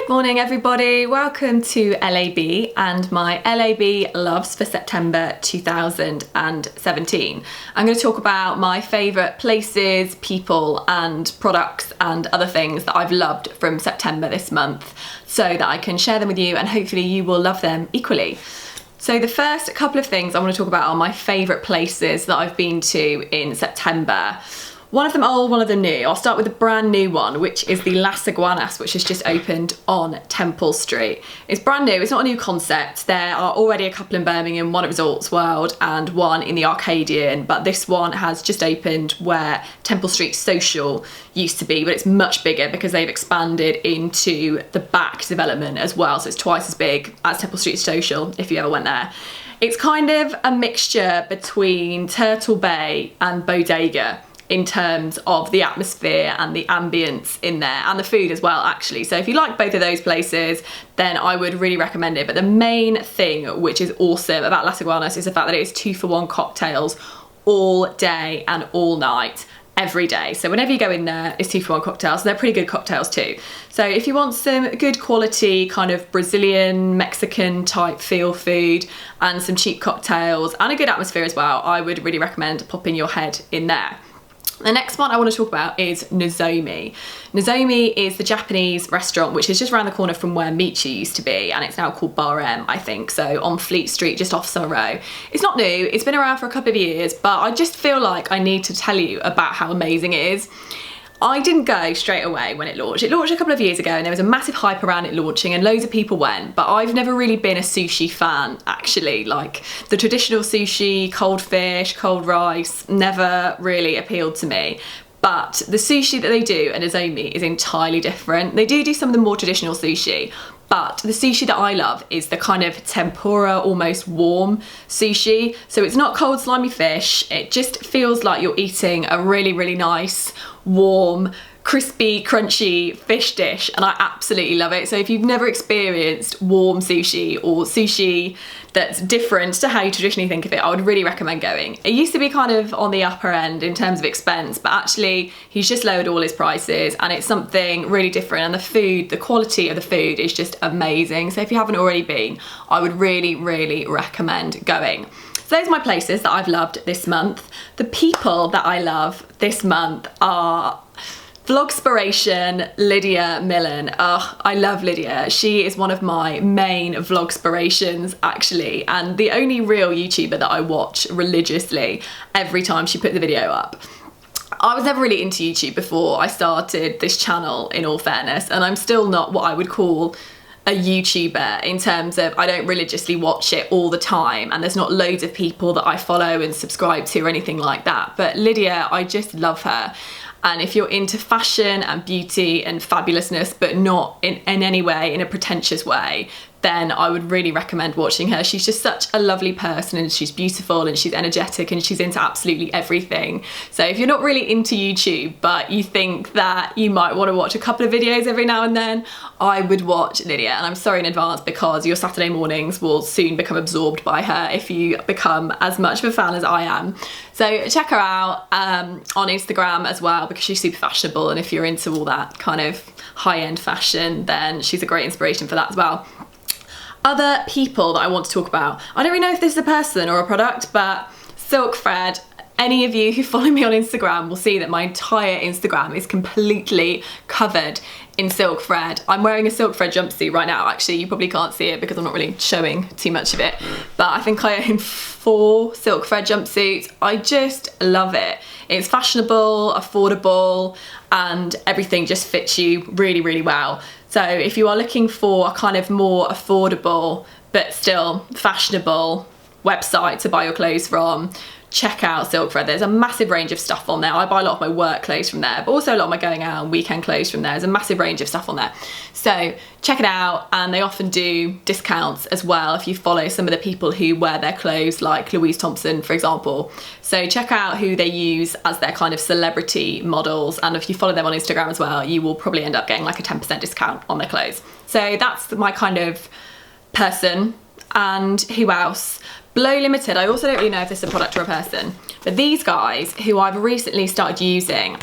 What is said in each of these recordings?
Good morning everybody, welcome to LAB and my LAB loves for September 2017. I'm going to talk about my favourite places, people and products and other things that I've loved from September this month so that I can share them with you and hopefully you will love them equally. So the first couple of things I want to talk about are my favourite places that I've been to in September. One of them old, one of them new. I'll start with the brand new one, which is the Las Iguanas, which has just opened on Temple Street. It's brand new, it's not a new concept. There are already a couple in Birmingham, one at Resorts World and one in the Arcadian, but this one has just opened where Temple Street Social used to be, but it's much bigger because they've expanded into the back development as well, so it's twice as big as Temple Street Social if you ever went there. It's kind of a mixture between Turtle Bay and Bodega in terms of the atmosphere and the ambience in there and the food as well actually. So if you like both of those places then I would really recommend it. But the main thing which is awesome about Las Iguanas is the fact that it is 2-for-1 cocktails all day and all night every day. So whenever you go in there it's 2-for-1 cocktails. So they're pretty good cocktails too. So if you want some good quality kind of Brazilian, Mexican type feel food and some cheap cocktails and a good atmosphere as well, I would really recommend popping your head in there. The next one I want to talk about is Nozomi. Nozomi is the Japanese restaurant which is just around the corner from where Michi used to be and it's now called Bar M, I think, so on Fleet Street just off Summer Row. It's not new, it's been around for a couple of years, but I just feel like I need to tell you about how amazing it is. I didn't go straight away when it launched. It launched a couple of years ago and there was a massive hype around it launching and loads of people went, but I've never really been a sushi fan actually. Like the traditional sushi, cold fish, cold rice, never really appealed to me. But the sushi that they do at Nozomi is entirely different. They do some of the more traditional sushi, but the sushi that I love is the kind of tempura, almost warm sushi. So it's not cold slimy fish, it just feels like you're eating a really, really nice, warm, crispy, crunchy fish dish and I absolutely love it. So if you've never experienced warm sushi or sushi that's different to how you traditionally think of it, I would really recommend going. It used to be kind of on the upper end in terms of expense, but actually he's just lowered all his prices and it's something really different and the food, the quality of the food is just amazing. So if you haven't already been, I would really, really recommend going. So those are my places that I've loved this month. The people that I love this month are Vlogspiration, Lydia Millen. Oh, I love Lydia. She is one of my main Vlogspirations actually, and the only real YouTuber that I watch religiously every time she puts the video up. I was never really into YouTube before I started this channel in all fairness, and I'm still not what I would call a YouTuber in terms of I don't religiously watch it all the time and there's not loads of people that I follow and subscribe to or anything like that. But Lydia, I just love her. And if you're into fashion and beauty and fabulousness, but not in any way, in a pretentious way, then I would really recommend watching her. She's just such a lovely person and she's beautiful and she's energetic and she's into absolutely everything. So if you're not really into YouTube, but you think that you might want to watch a couple of videos every now and then, I would watch Lydia. And I'm sorry in advance because your Saturday mornings will soon become absorbed by her if you become as much of a fan as I am. So check her out on Instagram as well because she's super fashionable, and if you're into all that kind of high-end fashion then she's a great inspiration for that as well. Other people that I want to talk about, I don't really know if this is a person or a product, but Silk Thread. Any of you who follow me on Instagram will see that my entire Instagram is completely covered in silk thread. I'm wearing a silk thread jumpsuit right now. Actually, you probably can't see it because I'm not really showing too much of it, but I think I own 4 silk thread jumpsuits. I just love it. It's fashionable, affordable, and everything just fits you really, really well. So if you are looking for a kind of more affordable but still fashionable website to buy your clothes from, check out Silk Thread. There's a massive range of stuff on there. I buy a lot of my work clothes from there, but also a lot of my going out and weekend clothes from there. There's a massive range of stuff on there. So check it out, and they often do discounts as well if you follow some of the people who wear their clothes, like Louise Thompson, for example. So check out who they use as their kind of celebrity models, and if you follow them on Instagram as well, you will probably end up getting like a 10% discount on their clothes. So that's my kind of person. And who else? Blow Limited. I also don't really know if this is a product or a person, but these guys who I've recently started using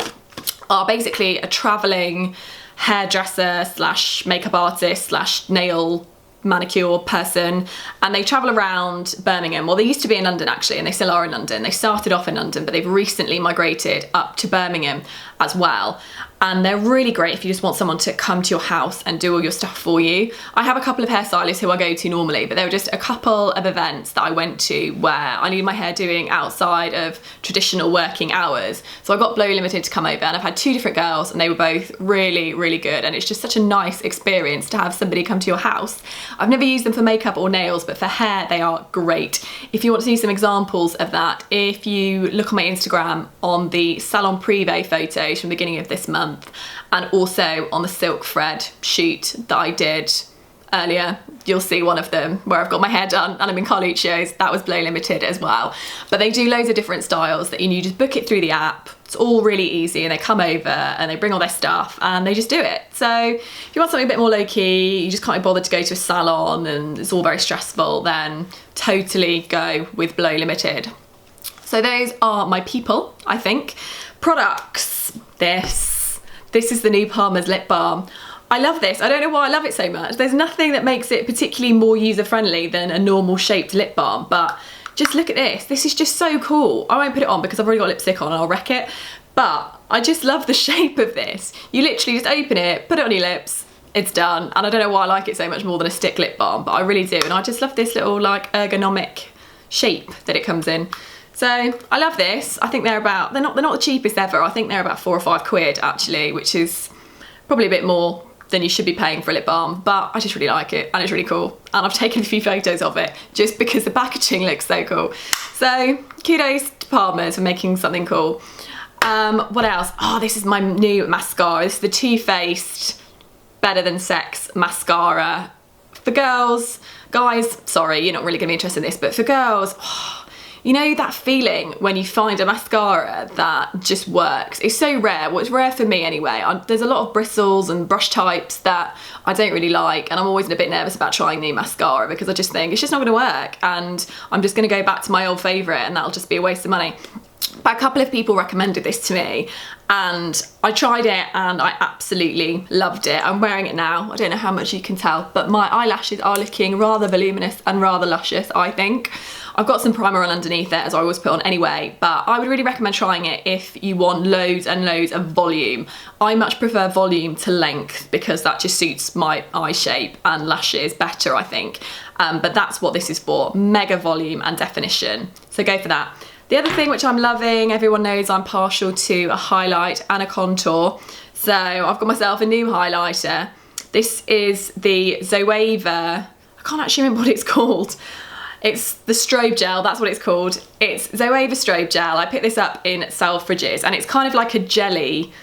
are basically a traveling hairdresser slash makeup artist slash nail manicure person, and they travel around Birmingham. Well, they used to be in London actually, and they still are in London. They started off in London, but they've recently migrated up to Birmingham as well. And they're really great if you just want someone to come to your house and do all your stuff for you. I have a couple of hairstylists who I go to normally, but there were just a couple of events that I went to where I needed my hair doing outside of traditional working hours. So I got Blow Limited to come over, and I've had 2 different girls, and they were both really, really good. And it's just such a nice experience to have somebody come to your house. I've never used them for makeup or nails, but for hair, they are great. If you want to see some examples of that, if you look on my Instagram on the Salon Privé photos from the beginning of this month, and also on the silk thread shoot that I did earlier, you'll see one of them where I've got my hair done and I'm in Carluccio's. That was Blow Limited as well. But they do loads of different styles that you just book it through the app. It's all really easy, and they come over and they bring all their stuff and they just do it. So if you want something a bit more low-key, you just can't be bothered to go to a salon and it's all very stressful, then totally go with Blow Limited. So those are my people, I think. Products. This is the new Palmer's lip balm. I love this. I don't know why I love it so much. There's nothing that makes it particularly more user-friendly than a normal shaped lip balm, but just look at this. This is just so cool. I won't put it on because I've already got lipstick on and I'll wreck it, but I just love the shape of this. You literally just open it, put it on your lips, it's done. And I don't know why I like it so much more than a stick lip balm, but I really do. And I just love this little like ergonomic shape that it comes in. So I love this. I think they're not the cheapest ever. I think they're about £4 or £5 actually, which is probably a bit more than you should be paying for a lip balm, but I just really like it and it's really cool. And I've taken a few photos of it just because the packaging looks so cool. So kudos to Palmer's for making something cool. What else? Oh, this is my new mascara. This is the Too Faced Better Than Sex mascara. For girls, guys, sorry, you're not really gonna be interested in this, but for girls, you know that feeling when you find a mascara that just works? It's so rare. Well, it's rare for me anyway. There's a lot of bristles and brush types that I don't really like, and I'm always a bit nervous about trying new mascara because I just think it's just not gonna work, and I'm just gonna go back to my old favourite and that'll just be a waste of money. But a couple of people recommended this to me and I tried it and I absolutely loved it. I'm wearing it now. I don't know how much you can tell, but my eyelashes are looking rather voluminous and rather luscious, I think. I've got some primer on underneath it, as I always put on anyway, but I would really recommend trying it if you want loads and loads of volume. I much prefer volume to length because that just suits my eye shape and lashes better, I think. But that's what this is for, mega volume and definition. So go for that. The other thing which I'm loving, everyone knows I'm partial to a highlight and a contour. So I've got myself a new highlighter. This is the Zoeva, I can't actually remember what it's called. It's the strobe gel, that's what it's called. It's Zoeva strobe gel. I picked this up in Selfridges and it's kind of like a jelly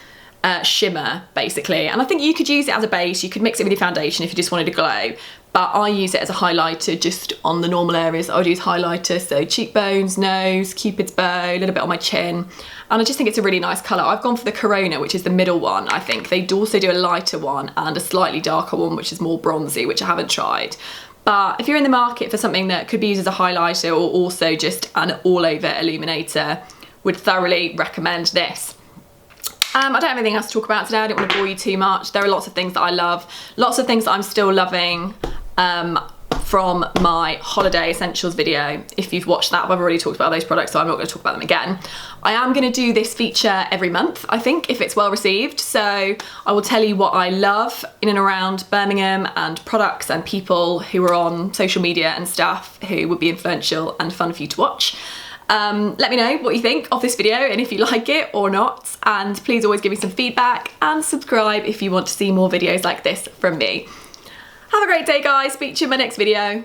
shimmer basically. And I think you could use it as a base, you could mix it with your foundation if you just wanted to glow. But I use it as a highlighter just on the normal areas that I would use highlighter. So cheekbones, nose, cupid's bow, a little bit on my chin. And I just think it's a really nice colour. I've gone for the Corona, which is the middle one, I think. They also do a lighter one and a slightly darker one, which is more bronzy, which I haven't tried. But if you're in the market for something that could be used as a highlighter or also just an all-over illuminator, would thoroughly recommend this. I don't have anything else to talk about today. I don't want to bore you too much. There are lots of things that I love, lots of things that I'm still loving from my holiday essentials video. If you've watched that, I've already talked about those products, so I'm not going to talk about them again. I am going to do this feature every month, I think, if it's well received. So I will tell you what I love in and around Birmingham and products and people who are on social media and stuff who would be influential and fun for you to watch. Let me know what you think of this video and if you like it or not, and please always give me some feedback and subscribe if you want to see more videos like this from me. Have a great day guys, speak to you in my next video.